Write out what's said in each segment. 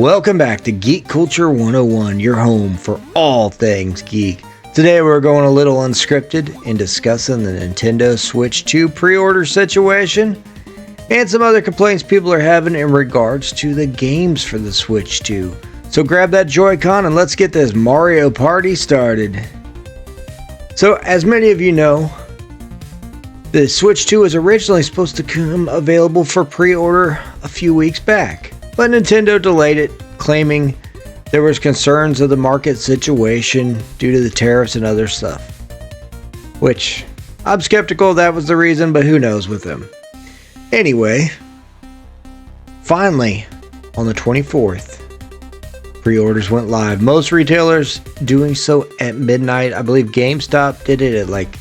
Welcome back to Geek Culture 101, your home for all things geek. Today we're going a little unscripted and discussing the Nintendo Switch 2 pre-order situation and some other complaints people are having in regards to the games for the Switch 2. So grab that Joy-Con and let's get this Mario Party started. So as many of you know, the Switch 2 was originally supposed to come available for pre-order a few weeks back, but Nintendo delayed it, claiming there was concerns of the market situation due to the tariffs and other stuff. Which, I'm skeptical that was the reason, but who knows with them. Anyway, finally, on the 24th, pre-orders went live. Most retailers doing so at midnight. I believe GameStop did it at like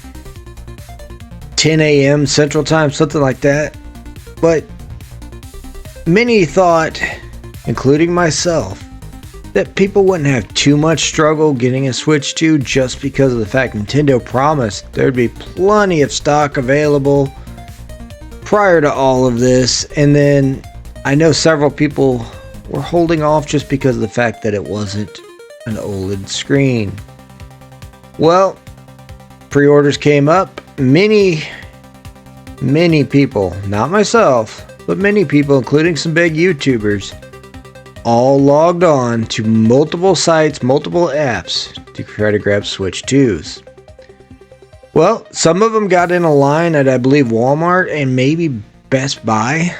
10 a.m. Central Time, something like that. But many thought, including myself, that people wouldn't have too much struggle getting a Switch 2 just because of the fact Nintendo promised there'd be plenty of stock available prior to all of this. And then I know several people were holding off just because of the fact that it wasn't an OLED screen. Well, pre-orders came up. Many people, not myself, but many people, including some big YouTubers, all logged on to multiple sites, multiple apps to try to grab Switch 2s. Well, some of them got in a line at, I believe, Walmart and maybe Best Buy,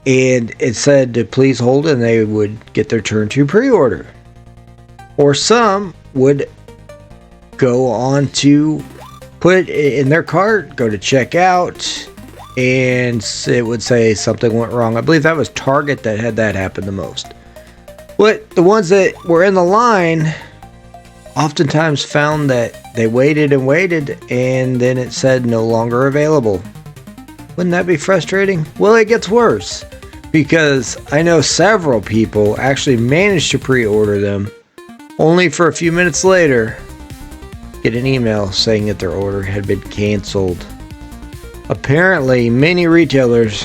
and it said to please hold and they would get their turn to pre-order. Or some would go on to put it in their cart, go to checkout, and it would say something went wrong. I believe that was Target that had that happen the most. But the ones that were in the line oftentimes found that they waited and waited, and then it said no longer available. Wouldn't that be frustrating? Well, it gets worse, because I know several people actually managed to pre-order them, only for a few minutes later get an email saying that their order had been canceled. Apparently, many retailers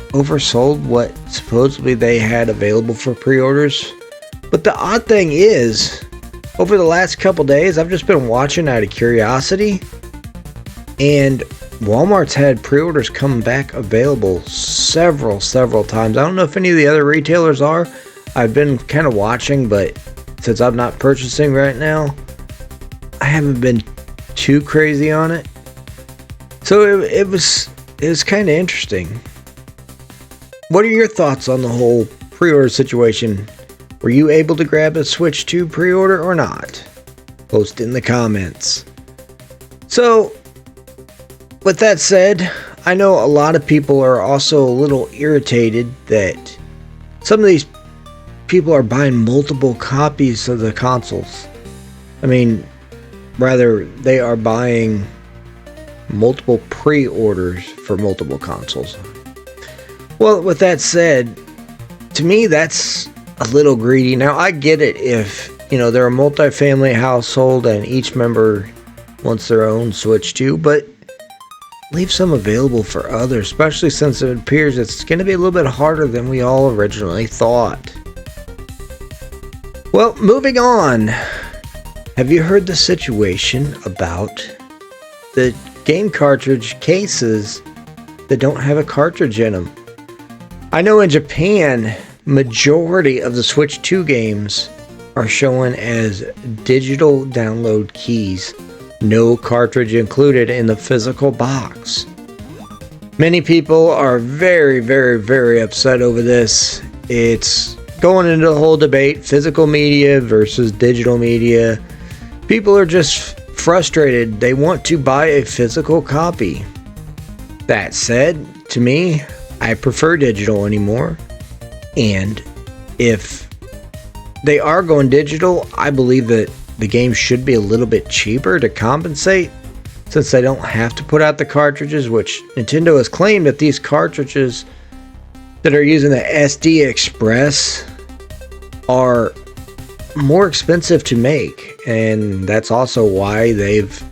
oversold what supposedly they had available for pre-orders. But the odd thing is, over the last couple days, I've just been watching out of curiosity, and Walmart's had pre-orders come back available several times. I don't know if any of the other retailers are. I've been kind of watching, but since I'm not purchasing right now, I haven't been too crazy on it. So it was kind of interesting. What are your thoughts on the whole pre-order situation? Were you able to grab a Switch 2 pre-order or not? Post in the comments. So, with that said, I know a lot of people are also a little irritated that some of these people are buying multiple copies of the consoles. Rather, they are buying multiple pre-orders for multiple consoles. Well, with that said, to me that's a little greedy. Now, I get it if, they're a multi-family household and each member wants their own Switch 2, but leave some available for others, especially since it appears it's going to be a little bit harder than we all originally thought. Well, moving on. Have you heard the situation about the game cartridge cases that don't have a cartridge in them? I know in Japan, majority of the Switch 2 games are shown as digital download keys, no cartridge included in the physical box. Many people are very upset over this. It's going into the whole debate, physical media versus digital media. People are just frustrated. They want to buy a physical copy. That said, to me, I prefer digital anymore. And if they are going digital, I believe that the game should be a little bit cheaper to compensate, since they don't have to put out the cartridges, which Nintendo has claimed that these cartridges that are using the SD Express are more expensive to make, and that's also why they've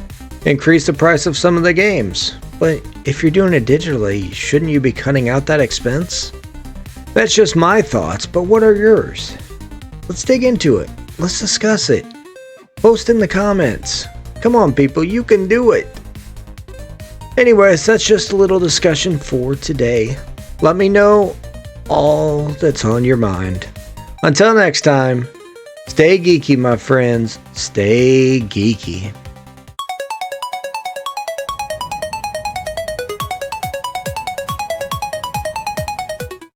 increased the price of some of the games. But if you're doing it digitally, shouldn't you be cutting out that expense? That's just my thoughts, but what are yours? Let's dig into it. Let's discuss it. Post in the comments. Come on, people, you can do it. Anyways, that's just a little discussion for today. Let me know all that's on your mind. Until next time, stay geeky, my friends. Stay geeky.